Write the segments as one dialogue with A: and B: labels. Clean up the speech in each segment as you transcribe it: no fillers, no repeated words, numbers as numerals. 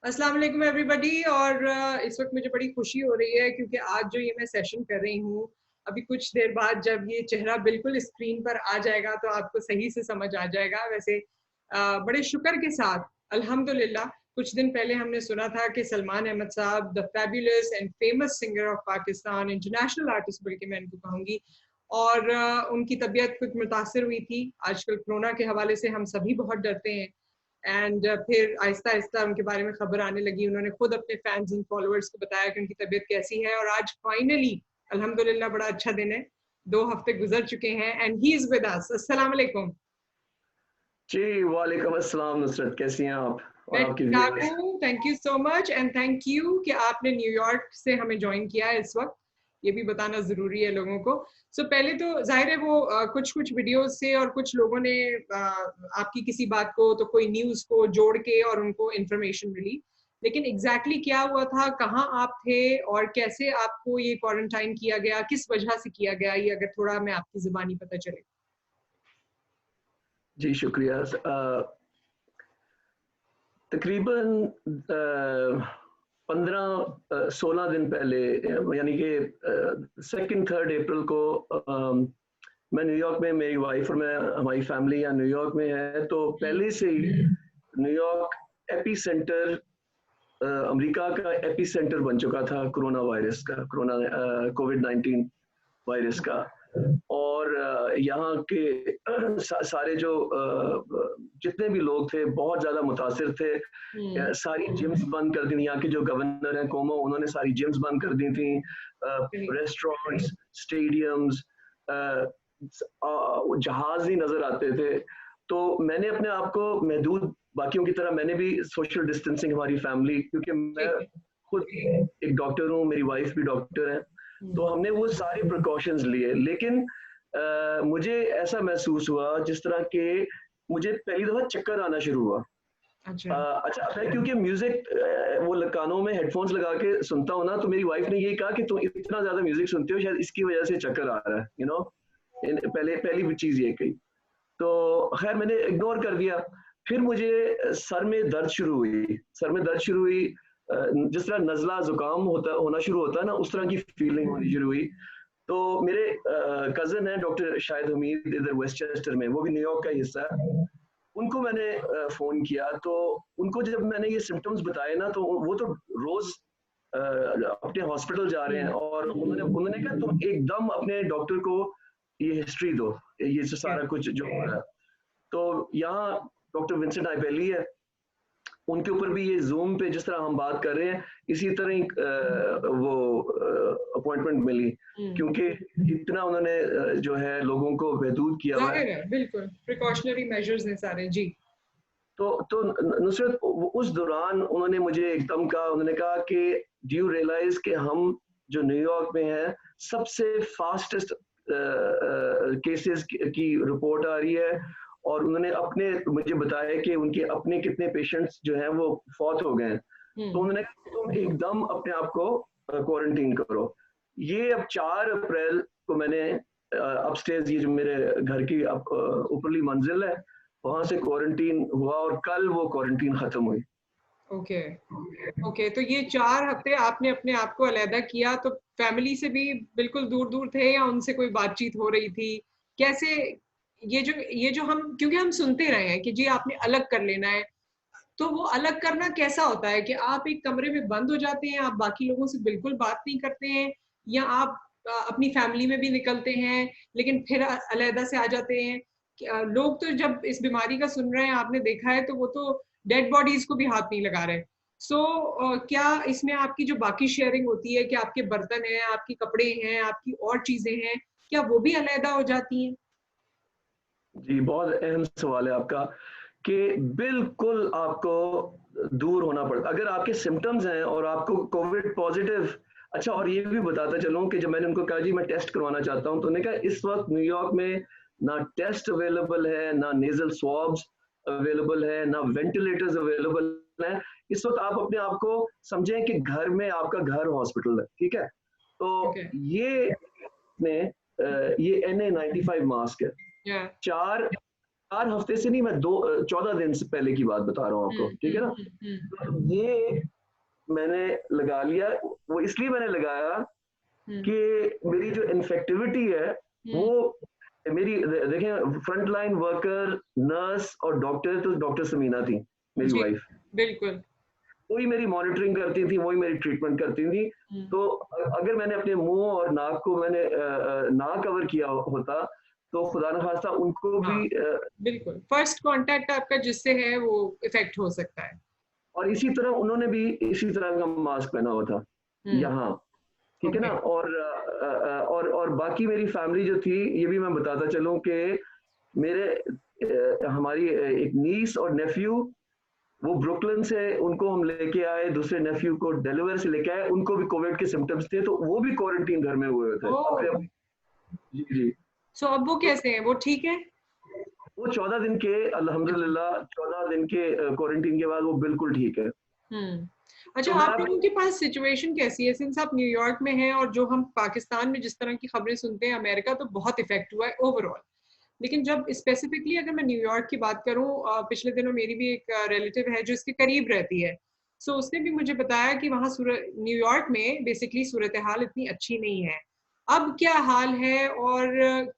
A: अस्सलाम वालेकुम एवरीबॉडी। और इस वक्त मुझे बड़ी खुशी हो रही है क्योंकि आज जो ये मैं सेशन कर रही हूँ, अभी कुछ देर बाद जब ये चेहरा बिल्कुल स्क्रीन पर आ जाएगा तो आपको सही से समझ आ जाएगा। वैसे बड़े शुक्र के साथ अल्हम्दुलिल्लाह कुछ दिन पहले हमने सुना था कि सलमान अहमद साहब, the fabulous and famous singer of Pakistan, international artist बल्कि मैं इनको कहूँगी, और उनकी तबीयत कुछ मुतासर हुई थी। आजकल कोरोना के हवाले से हम सभी बहुत डरते हैं। एंड फिर आहिस्ता आहिस्ता उनके बारे में खबर आने लगी। उन्होंने खुद अपने फैंस एंड फॉलोअर्स को बताया कि उनकी तबीयत कैसी है, और आज फाइनली अल्हम्दुलिल्लाह बड़ा अच्छा दिन है। 2 हफ्ते गुजर चुके हैं and he is with us. अस्सलाम वालेकुम।
B: जी वालेकुम अस्सलाम नुसरत, कैसी हैं आप और
A: मैं
B: आपकी
A: ठीक ठाक
B: व्यूअर्स?
A: हूँ, thank you so much and thank you कि आपने न्यूयॉर्क से हमें ज्वाइन किया है इस वक्त। ये भी बताना ज़रूरी है लोगों को। पहले तो जाहिर है वो कुछ कुछ वीडियोस से और कुछ लोगों ने आपकी किसी बात को तो कोई न्यूज़ को जोड़ के और उनको इन्फॉर्मेशन मिली, लेकिन एग्जैक्टली क्या हुआ था, कहाँ आप थे और कैसे आपको ये क्वारंटाइन किया गया, किस वजह से किया गया, ये अगर थोड़ा मैं आपकी ज़ुबानी पता चले।
B: जी शुक्रिया। तकरीबन 15-16 दिन पहले, यानी कि 2-3 अप्रैल को मैं न्यूयॉर्क में, मेरी वाइफ और मैं, हमारी फैमिली यहाँ न्यूयॉर्क में है, तो पहले से ही न्यूयॉर्क एपी सेंटर, अमेरिका का एपी सेंटर बन चुका था कोरोना वायरस का, कोरोना कोविड-19 वायरस का। और यहाँ के सारे जो जितने भी लोग थे बहुत ज़्यादा मुतासिर थे। सारी जिम्स बंद कर दी, यहाँ के जो गवर्नर हैं कोमो, उन्होंने सारी जिम्स बंद कर दी थी। रेस्टोरेंट्स, स्टेडियम्स, जहाज ही नज़र आते थे। तो मैंने अपने आप को महदूद, बाकियों की तरह मैंने भी सोशल डिस्टेंसिंग, हमारी फैमिली, क्योंकि मैं खुद एक डॉक्टर हूँ, मेरी वाइफ भी डॉक्टर है, तो हमने वो सारे प्रिकॉशंस लिए। लेकिन मुझे ऐसा महसूस हुआ जिस तरह के मुझे पहली दफ़ा चक्कर आना शुरू हुआ। अच्छा, मैं क्योंकि म्यूजिक वो कानों में हेडफोन्स लगा के सुनता हूँ ना, तो मेरी वाइफ ने ये कहा कि तुम इतना ज़्यादा म्यूजिक सुनते हो, शायद इसकी वजह से चक्कर आ रहा है, पहली चीज़ ये कही। तो खैर मैंने इग्नोर कर दिया। फिर मुझे सर में दर्द शुरू हुई, जिस तरह नज़ला ज़ुकाम होना शुरू होता है ना, उस तरह की फीलिंग होनी शुरू हुई। तो मेरे कज़न हैं डॉक्टर शाहिद हमीद, इधर वेस्टचेस्टर में, वो भी न्यूयॉर्क का हिस्सा है। उनको मैंने फ़ोन किया, तो उनको जब मैंने ये सिम्टम्स बताए ना, तो वो तो रोज़ अपने हॉस्पिटल जा रहे हैं, और उन्होंने कहा तुम एकदम अपने डॉक्टर को ये हिस्ट्री दो, ये जो सारा कुछ जो हो रहा है। तो यहाँ डॉक्टर विंसेंट आइपेली है, उनके ऊपर भी ये जूम पे जिस तरह हम बात कर रहे हैं, इसी तरह ही वो अपॉइंटमेंट मिली, क्योंकि इतना उन्होंने जो है लोगों को महदूद किया हुआ है।
A: बिल्कुल प्रिकॉशनरी मेजर्स हैं सारे। जी।
B: तो नुसरत, उस दौरान उन्होंने मुझे एकदम कहा, उन्होंने कहा कि डू यू रियलाइज कि हम जो न्यूयॉर्क में हैं, सबसे फास्टेस्ट केसेस की रिपोर्ट आ रही है, और उन्होंने अपने मुझे बताया कि उनके अपने कितने पेशेंट्स जो हैं वो फौत हो गए हैं। तो उन्होंने कहा तुम एकदम अपने आप को क्वारंटीन करो। ये अब 4 अप्रैल को मैंने अपस्टेयर्स, ये जो मेरे घर की ऊपरली मंजिल है, वहां से क्वारंटीन हुआ, और कल वो क्वारंटीन खत्म हुई।
A: ओके ओके, तो ये 4 हफ्ते आपने अपने आप को अलहदा किया, तो फैमिली से भी बिल्कुल दूर दूर थे या उनसे कोई बातचीत हो रही थी? कैसे ये जो हम, क्योंकि हम सुनते रहे हैं कि जी आपने अलग कर लेना है, तो वो अलग करना कैसा होता है कि आप एक कमरे में बंद हो जाते हैं, आप बाकी लोगों से बिल्कुल बात नहीं करते हैं, या आप अपनी फैमिली में भी निकलते हैं लेकिन फिर अलहदा से आ जाते हैं? लोग तो जब इस बीमारी का सुन रहे हैं, आपने देखा है, तो वो तो डेड बॉडीज को भी हाथ नहीं लगा रहे। क्या इसमें आपकी जो बाकी शेयरिंग होती है कि आपके बर्तन हैं, आपके कपड़े हैं, आपकी और चीजें हैं, क्या वो भी अलहदा हो जाती हैं?
B: जी, बहुत अहम सवाल है आपका, कि बिल्कुल आपको दूर होना पड़ता अगर आपके सिम्टम्स हैं और आपको कोविड पॉजिटिव। अच्छा, और ये भी बताता चलूं कि जब मैंने उनको कहा जी मैं टेस्ट करवाना चाहता हूं, तो उन्होंने कहा इस वक्त न्यूयॉर्क में ना टेस्ट अवेलेबल है, ना नेजल स्वाब्स अवेलेबल है, ना वेंटिलेटर्स अवेलेबल है। इस वक्त आप अपने आप को समझें कि घर में आपका घर हॉस्पिटल है, ठीक है? तो
A: ओके।
B: ये ने ये NA95 मास्क है।
A: या
B: 4 4 हफ्ते से नहीं, मैं 14 दिन से पहले की बात बता रहा हूँ आपको, ठीक है ना। तो ये मैंने लगा लिया, वो इसलिए मैंने लगाया कि मेरी जो इन्फेक्टिविटी है वो मेरी, देखें फ्रंट लाइन वर्कर, नर्स और डॉक्टर, तो डॉक्टर समीना थी मेरी
A: जी,
B: वाइफ,
A: बिल्कुल।
B: वही मेरी मॉनिटरिंग करती थी, वही मेरी ट्रीटमेंट करती थी। तो अगर मैंने अपने मुंह और नाक को मैंने ना कवर किया होता तो खुदा न खास्ता उनको
A: हाँ,
B: भी
A: बिल्कुल। फर्स्ट कांटेक्ट आपका जिससे है वो इफेक्ट हो सकता है।
B: और इसी तरह उन्होंने भी इसी तरह का मास्क पहना हुआ था यहाँ, ठीक है ना।
A: ओके।
B: और बाकी मेरी फैमिली जो थी, ये भी मैं बताता चलूं कि मेरे हमारी एक नीस और नेफ्यू, वो ब्रुकलिन से, उनको हम लेके आए, दूसरे नेफ्यू को डेलावेयर से लेके आए, उनको भी कोविड के सिम्टम्स थे, तो वो भी क्वारंटीन घर में हुए थे
A: ओह,
B: अपने। जी जी।
A: सो अब वो
B: तो
A: कैसे हैं? वो ठीक है?
B: वो 14 दिन के, अल्हम्दुलिल्लाह 14 दिन के क्वारंटीन के बाद वो बिल्कुल ठीक है।
A: अच्छा,
B: तो मैं
A: आप
B: आप
A: लोगों के पास सिचुएशन कैसी है, सिंस आप न्यूयॉर्क में हैं और जो हम पाकिस्तान में जिस तरह की खबरें सुनते हैं, अमेरिका तो बहुत इफेक्ट हुआ है ओवरऑल, लेकिन जब स्पेसिफिकली अगर मैं न्यूयॉर्क की बात करूं, पिछले दिनों मेरी भी एक रिलेटिव है जो इसके करीब रहती है, सो उसने भी मुझे बताया कि वहाँ न्यूयॉर्क में बेसिकली सूरत हाल इतनी अच्छी नहीं है। अब क्या हाल है और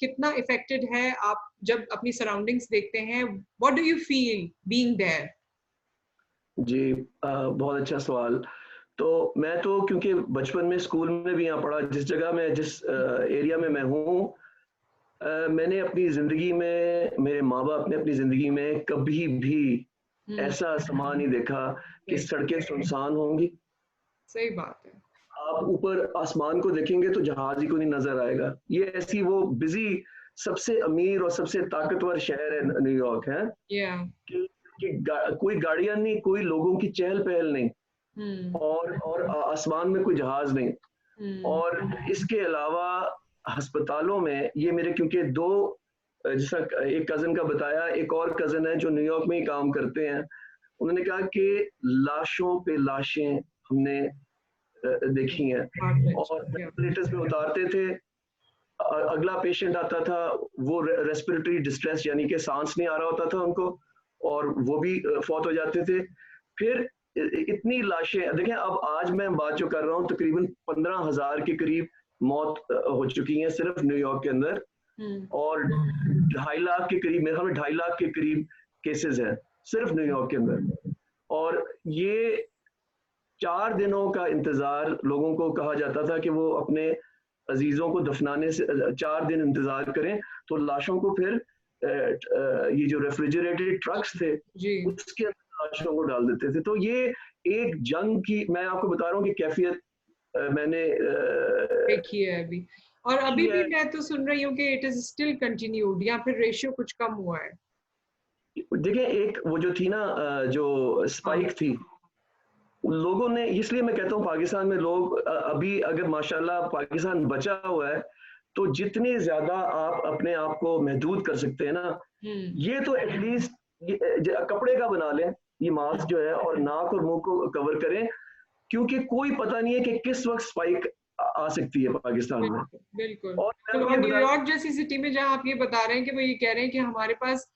A: कितना इफेक्टेड है? आप जब अपनी सराउंडिंग्स देखते हैं, what do you feel being there?
B: जी, बहुत अच्छा सवाल। तो मैं तो क्योंकि बचपन में स्कूल में भी यहाँ पढ़ा, जिस जगह में, जिस एरिया में मैं हूँ, मैंने अपनी ज़िंदगी में, मेरे माँ-बाप ने अपनी ज़िंदगी में कभी भी
A: हम्म,
B: ऐसा समा नहीं देखा कि
A: सही
B: सड़कें सुनसान होंगी।
A: सही बात है।
B: आप ऊपर आसमान को देखेंगे तो जहाज ही को नहीं नज़र आएगा। ये ऐसी वो बिज़ी, सबसे अमीर और सबसे ताकतवर शहर है न्यूयॉर्क, है
A: या
B: कि कोई गाड़ियाँ नहीं, कोई लोगों की चहल-पहल नहीं,
A: हम्म
B: और आसमान में कोई जहाज नहीं।
A: हम्म
B: और इसके अलावा अस्पतालों में, ये मेरे क्योंकि दो, जैसा एक कज़न का बताया, एक और कज़न है जो न्यूयॉर्क में ही काम करते हैं, उन्होंने कहा कि लाशों पे लाशें हमने देखी हैं। और
A: या
B: वेंटिलेटर्स पे उतारते थे, अगला पेशेंट आता था, वो रेस्पिरेटरी डिस्ट्रेस यानी कि सांस नहीं आ रहा होता था उनको, और वो भी फौत हो जाते थे। फिर इतनी लाशें देखें, अब आज मैं बात जो कर रहा हूँ, तकरीबन 15,000 के करीब मौत हो चुकी हैं सिर्फ न्यूयॉर्क के अंदर,
A: हम्म
B: और 2.5 लाख के करीब, मेरे ख्याल में 2.5 लाख के करीब केसेस हैं सिर्फ न्यूयॉर्क के अंदर। और ये 4 दिनों का इंतजार लोगों को कहा जाता था कि वो अपने अजीजों को दफनाने से 4 दिन इंतजार करें, तो लाशों को फिर ये जो रेफ्रिजरेटेड ट्रक्स थे
A: जी,
B: उसके अंदर लाशों को डाल देते थे। तो ये एक जंग की, मैं आपको बता रहा हूँ कि कैफियत मैंने
A: देखी है अभी। और
B: की
A: अभी भी
B: है।
A: मैं तो सुन रही हूँ कि इट इज स्टिल कंटिन्यूड, या फिर रेशियो कुछ कम हुआ है।
B: देखिए, एक वो जो थी ना, जो
A: हाँ,
B: स्पाइक थी, लोगों ने, इसलिए मैं कहता हूँ पाकिस्तान में लोग अभी अगर माशाल्लाह पाकिस्तान बचा हुआ है, तो जितने ज्यादा आप अपने आप को महदूद कर सकते हैं ना,
A: हम्म
B: ये तो एटलीस्ट कपड़े का बना लें, ये मास्क जो है, और नाक और मुंह को कवर करें, क्योंकि कोई पता नहीं है कि किस वक्त स्पाइक आ सकती है पाकिस्तान में।
A: बिल्कुल बिल्कुल
B: और मैं
A: बिल्कुल।
B: आपको
A: और
B: ये बता,
A: न्यूयॉर्क जैसी सिटी में जहाँ आप ये बता रहे हैं कि वो ये कह रहे हैं कि हमारे पास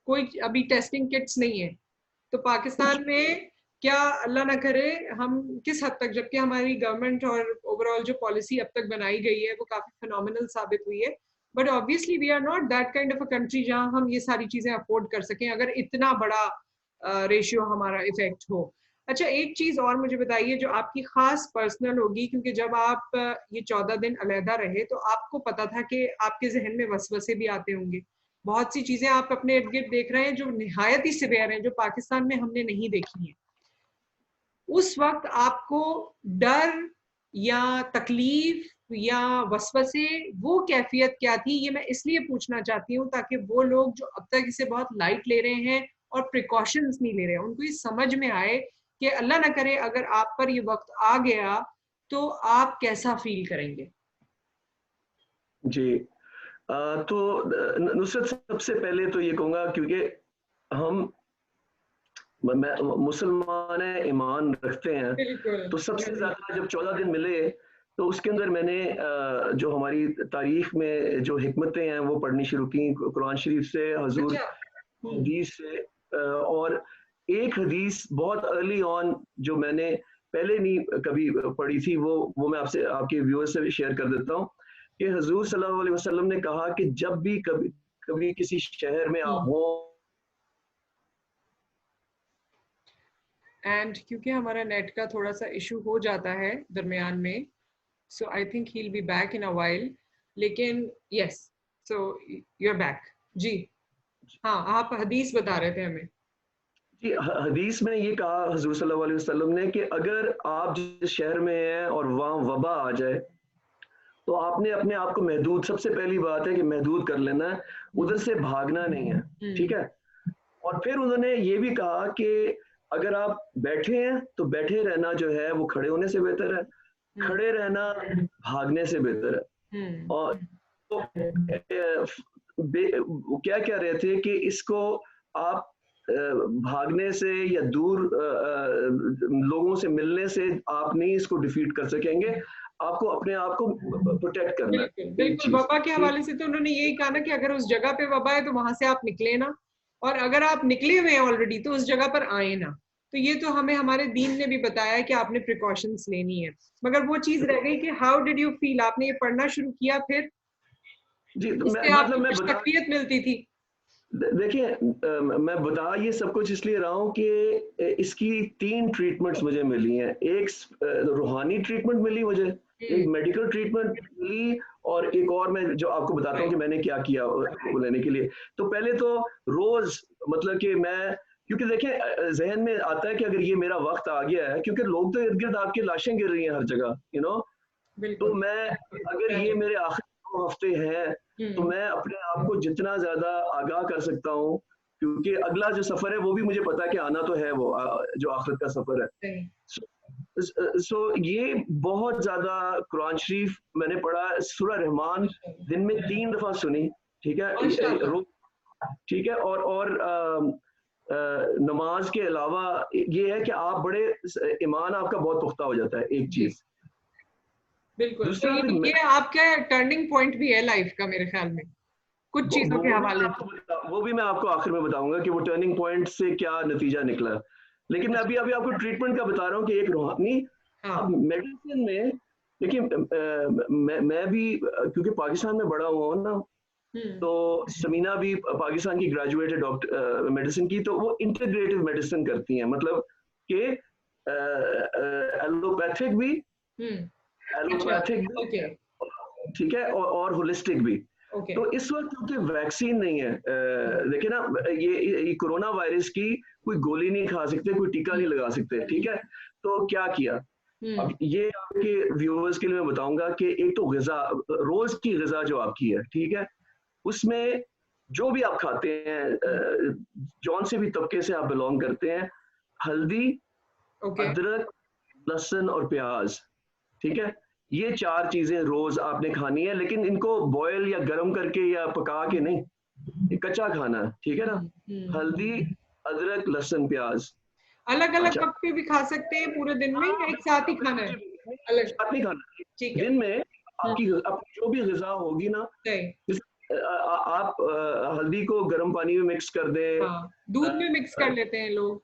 A: कोई अभी टेस्टिंग किट्स नहीं है, तो
B: कुछ
A: पाकिस्तान में क्या, अल्लाह ना करे, हम किस हद तक, जबकि हमारी गवर्नमेंट और ओवरऑल जो पॉलिसी अब तक बनाई गई है वो काफी फिनोमिनल साबित हुई है, but obviously we are not that kind of a country जहां हम ये सारी चीजें अफोर्ड कर सकें अगर इतना बड़ा रेशियो हमारा इफेक्ट हो। अच्छा, एक चीज और मुझे बताइए जो आपकी खास पर्सनल होगी, क्योंकि जब आप ये 14 दिन अलहदा रहे तो आपको पता था कि आपके जहन में वसवसे भी आते होंगे, बहुत सी चीजें आप अपने इर्द गिर्द देख रहे हैं जो निहायत ही सिवियर हैं, जो पाकिस्तान में हमने नहीं देखी हैं। उस वक्त आपको डर या तकलीफ या वसवसे, वो कैफियत क्या थी, ये मैं इसलिए पूछना चाहती हूँ ताकि वो लोग जो अब तक इसे बहुत लाइट ले रहे हैं और प्रिकॉशंस नहीं ले रहे हैं, उनको ये समझ में आए कि अल्लाह ना करे अगर आप पर ये वक्त आ गया तो आप कैसा फील करेंगे।
B: जी, तो नुसरत, सबसे पहले तो ये कहूंगा, क्योंकि हम मुसलमान है, ईमान रखते हैं,
A: बिल्कुल
B: तो सबसे ज्यादा जब 14 दिन मिले, तो उसके अंदर मैंने जो हमारी तारीख में जो हिकमतें हैं वो पढ़नी शुरू की, कुरान शरीफ से, हजूर
A: अच्छा,
B: हदीस से। और एक हदीस बहुत अर्ली ऑन जो मैंने पहले नहीं कभी पढ़ी थी, वो मैं आपसे, आपके व्यूअर्स से भी शेयर कर देता हूँ कि हुजूर सल्लल्लाहु अलैहि वसल्लम ने कहा कि जब भी कभी कभी किसी शहर में आप हो,
A: एंड क्योंकि हमारा नेट का थोड़ा सा इशू हो जाता है दरमियान में, so I think he will be back in a while, लेकिन yes, so you are back जी। हाँ, आप हदीस बता रहे थे हमें।
B: जी हदीस में ये कहा हुजूर सल्लल्लाहु अलैहि वसल्लम ने कि अगर आप जिस शहर में हैं और वहाँ वबा आ जाए तो आपने अपने आप को महदूद, सबसे पहली बात है कि महदूद कर लेना है, उधर से भागना नहीं है, ठीक है। और फिर उन्होंने ये भी कहा कि अगर आप बैठे हैं तो बैठे रहना जो है वो खड़े होने से बेहतर है, खड़े रहना भागने से बेहतर है। और तो क्या कह रहे थे कि इसको आप भागने से या दूर लोगों से मिलने से आप नहीं इसको डिफीट कर सकेंगे, आपको अपने आप को प्रोटेक्ट करना है।
A: बिल्कुल बिल्कुल, वबा के हवाले से तो उन्होंने यही कहा ना कि अगर उस जगह पे वबा है तो वहां से आप निकले ना, और अगर आप निकले हुए हैं ऑलरेडी तो उस जगह पर आए ना। तो ये तो हमें हमारे दीन ने भी बताया है कि आपने प्रिकॉशंस लेनी है। मगर वो चीज रह गई कि हाउ डिड यू फील, आपने ये पढ़ना शुरू किया, फिर
B: जी तो
A: इससे आपको
B: मैं
A: कुछ
B: बता,
A: तकवीत मिलती थी?
B: देखिए मैं बता ये सब कुछ इसलिए रहा हूँ कि इसकी 3 ट्रीटमेंट्स मुझे मिली हैं। एक रूहानी ट्रीटमेंट मिली मुझे, एक मेडिकल ट्रीटमेंट मिली, और एक और मैं जो आपको बताता हूँ कि मैंने क्या किया उसको लेने के लिए। तो पहले तो रोज, मतलब कि मैं, क्योंकि देखें जहन में आता है कि अगर ये मेरा वक्त आ गया है, क्योंकि लोग तो इर्द गिर्द आपके लाशें गिर रही हैं हर जगह, तो
A: बिल्कुल।
B: मैं, अगर ये मेरे आखिरी 2 हफ्ते हैं तो मैं अपने आप को जितना ज्यादा आगाह कर सकता हूँ, क्योंकि अगला जो सफर है वो भी मुझे पता है कि आना तो है, वो जो आखिरत का सफर है। सो ये बहुत ज्यादा कुरान शरीफ मैंने पढ़ा, सूरह रहमान दिन में 3 दफा सुनी, ठीक है, रोज, ठीक है। और नमाज के अलावा ये है कि आप बड़े, ईमान आपका बहुत पुख्ता हो जाता है, एक चीज।
A: बिल्कुल, तो
B: दूसरा फिर
A: ये आपका टर्निंग पॉइंट भी है लाइफ का मेरे ख्याल में, कुछ चीजों के हवाले से।
B: वो भी मैं आपको आखिर में बताऊंगा कि वो टर्निंग पॉइंट से क्या नतीजा निकला। लेकिन मैं अभी अभी आपको ट्रीटमेंट का बता रहा हूँ कि एक रूहानी, अब मेडिसिन में देखिए, मैं भी क्योंकि पाकिस्तान में बड़ा हुआ हूँ ना, तो समीना भी पाकिस्तान की ग्रेजुएट है डॉक्टर मेडिसिन की, तो वो इंटीग्रेटिव मेडिसिन करती हैं, मतलब कि एलोपैथिक भी, एलोपैथिक भी, ठीक है, और होलिस्टिक भी। तो इस वक्त क्योंकि वैक्सीन नहीं है, देखिए ना, ये कोरोना वायरस की कोई गोली नहीं खा सकते, कोई टीका नहीं लगा सकते, ठीक है। तो क्या किया, अब ये आपके व्यूअर्स के लिए मैं बताऊंगा कि एक तो ग़िज़ा, रोज की ग़िज़ा जो आपकी है, ठीक है, उसमें जो भी आप खाते हैं, जौन से भी तबके से आप बिलोंग करते हैं, हल्दी, अदरक, लहसुन और प्याज, ठीक है, ये 4 चीजें रोज आपने खानी है, लेकिन इनको बॉयल या गर्म करके या पका के नहीं, ये कच्चा खाना है, ठीक है ना। हल्दी, अदरक, लहसुन, प्याज
A: अलग अलग वक्त पे भी खा सकते हैं पूरे दिन में, या एक साथ ही खाना है? अलग
B: साथ नहीं खाना,
A: ठीक है।
B: दिन में आपकी जो भी ग़िज़ा होगी ना, आप हल्दी को गर्म पानी में मिक्स कर दें,
A: दूध में मिक्स कर लेते हैं लोग,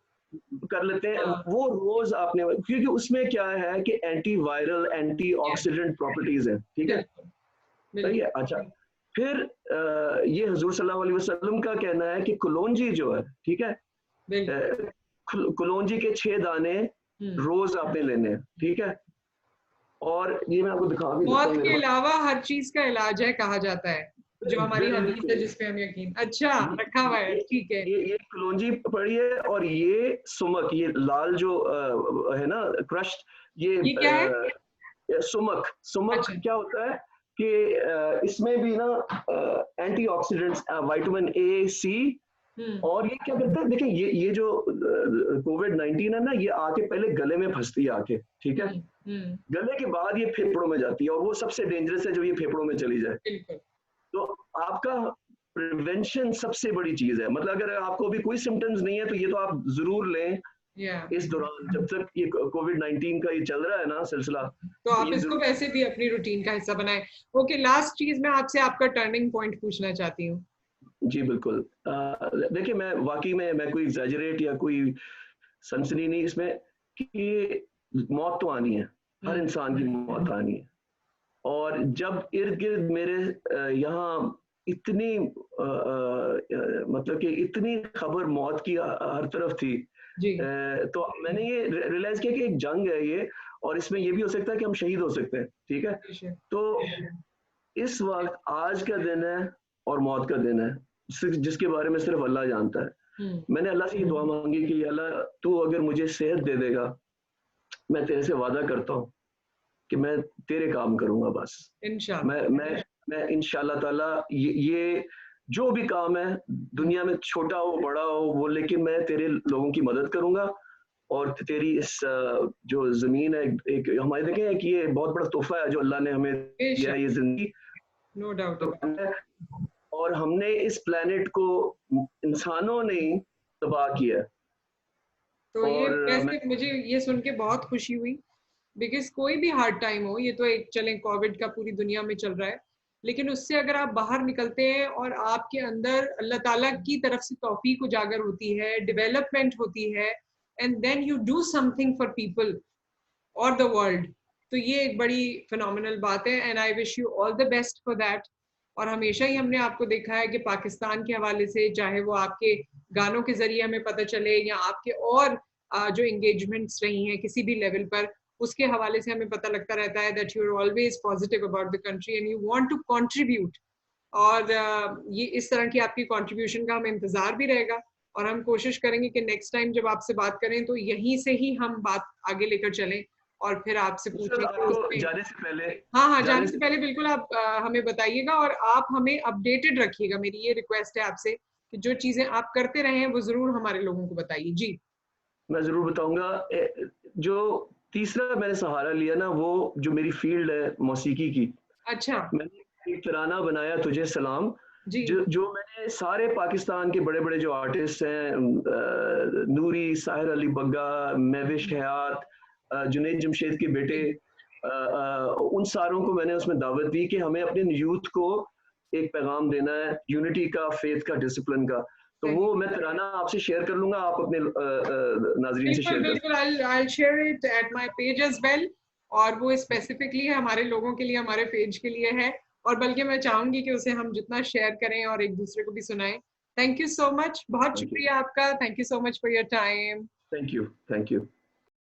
B: कर लेते हैं, वो रोज आपने, क्योंकि उसमें क्या है कि anti viral, anti oxidant properties है, ठीक है, सही है। अच्छा, फिर ये हुजूर सल्लल्लाहु अलैहि वसल्लम का कहना है कि कलौंजी जो है, ठीक है, कलौंजी के 6 दाने रोज आपने लेने हैं, ठीक है। और ये मैं आपको दिखा भी देता हूँ,
A: मौत के अलावा हर चीज का इलाज है कहा जाता है, जो हमारी हदीस है जिस पे हम यकीन, अच्छा रखा हुआ है, ठीक है।
B: ये कलौंजी पड़ी है, और ये सुमक, ये लाल जो है ना क्रश्ड, ये
A: क्या है?
B: सुमक, सुमक क्या होता है कि इसमें भी ना एंटीऑक्सीडेंट्स, विटामिन ए, सी, और ये क्या करता है, देखिए ये जो कोविड-19 है ना, ये आके पहले गले में फंसती है आके, ठीक है, गले के बाद ये फेफड़ों में जाती है, और वो सबसे डेंजरस है जब ये फेफड़ों में चली जाए। तो आपका प्रिवेंशन सबसे बड़ी चीज है, मतलब अगर आपको अभी कोई सिम्टम्स नहीं है तो ये तो आप जरूर लें इस दौरान, जब तक ये कोविड-19 का ये चल रहा है ना सिलसिला,
A: तो आप इसको वैसे भी अपनी रूटीन का हिस्सा बनाएं। ओके, लास्ट चीज मैं आपसे आपका टर्निंग पॉइंट पूछना चाहती हूँ।
B: जी बिल्कुल। देखिए मैं वाकई में मैं कोई एग्जैजरेट या कोई सनसनी नहीं इसमें कि मौत तो आनी है, हर
A: हम्म।
B: इंसान की मौत आनी है। और जब इर्द-गिर्द मेरे यहाँ इतनी मतलब कि इतनी खबर मौत की हर तरफ थी,
A: जी।
B: तो मैंने ये रियलाइज़ किया कि एक जंग है ये और इसमें ये भी हो सकता है कि हम शहीद हो सकते हैं, ठीक है?
A: बेशक।
B: तो इस वक़्त आज का दिन है और मौत का दिन है, जिसके बारे में सिर्फ़ अल्लाह जानता है।
A: हम्म।
B: मैंने अल्लाह से ये दुआ माँगी कि अल्लाह तू अगर मुझे सेहत दे देगा, मैं तेरे से वादा करता हूँ कि मैं तेरे काम करूँगा बस। मैं
A: इंशाल्लाह।
B: मैं मैं इंशाअल्लाह ताला ये जो भी काम है
A: हम्म।
B: दुनिया में छोटा हो बड़ा हो वो लेकिन मैं तेरे लोगों की मदद करूँगा और तेरी इस जो ज़मीन है एक हमारे देखें एक ये बहुत बड़ा तोहफ़ा है जो अल्लाह ने हमें दिया
A: बेशक।
B: है ये ज़िंदगी।
A: नो डाउट
B: तो
A: अबाउट।
B: और हमने इस प्लेनेट को इंसानों ने ही तबाह किया है
A: तो ये
B: और मैं
A: वैसे मुझे ये सुन के बहुत खुशी हुई, बिकॉज़ कोई भी हार्ड टाइम हो, ये तो एक चलें कोविड का पूरी दुनिया में चल रहा है, लेकिन उससे अगर आप बाहर निकलते हैं और आपके अंदर अल्लाह ताला की तरफ से तौफ़ीक उजागर होती है, डेवलपमेंट होती है, and then you do something for people और द वर्ल्ड, तो ये एक बड़ी फिनोमिनल बात है and I wish you all the best for that. और हमेशा ही हमने आपको देखा है कि पाकिस्तान के हवाले से, चाहे वो आपके गानों के ज़रिए हमें पता चले या आपके और जो एंगेजमेंट्स रही हैं किसी भी लेवल पर, उसके हवाले से हमें पता लगता रहता है that you are always positive about the country and you want to contribute. और ये इस तरह की आपकी कंट्रीब्यूशन का हमें इंतज़ार भी रहेगा और हम कोशिश करेंगे कि नेक्स्ट टाइम जब आपसे बात करें तो यहीं से ही हम बात आगे लेकर चलें और फिर आपसे
B: सर
A: पूछें कि
B: आपको
A: इसमें।
B: जाने से पहले
A: हाँ, हाँ,
B: जाने
A: जाने से
B: से
A: पहले बिल्कुल आप हमें बताइएगा और आप हमें अपडेटेड रखिएगा। मेरी ये रिक्वेस्ट है आपसे कि जो चीज़ें आप करते रहे हैं, वो ज़रूर हमारे लोगों को बताइए। जी।
B: मैं ज़रूर बताऊँगा जो तीसरा मैंने सहारा लिया ना वो जो मेरी फ़ील्ड है मौसीकी की,
A: अच्छा।
B: मैंने एक तराना बनाया तुझे सलाम,
A: जी।
B: जो मैंने सारे पाकिस्तान के बड़े-बड़े जो आर्टिस्ट हैं नूरी, साहिर अली बग्गा, महविश हयात, जुनैद जमशेद के बेटे
A: जी।
B: उन सारों को मैंने उसमें दावत दी कि हमें अपने यूथ को एक पैगाम देना है यूनिटी का, फेथ का, डिसिप्लिन का। तो
A: सही।
B: वो मैं तराना आपसे शेयर कर लूँगा, आप अपने नाज़रीन से
A: बिल्कुल,
B: शेयर कर
A: बिल्कुल, I will share it at my page as well. और वो स्पेसिफिकली हमारे लोगों के लिए, हमारे पेज के लिए है और बल्कि मैं चाहूँगी कि उसे हम जितना शेयर करें और एक-दूसरे को भी सुनाएँ। थैंक यू सो मच, बहुत
B: थैंक यू,
A: शुक्रिया आपका। Thank you so much for your time.
B: Thank you, thank you.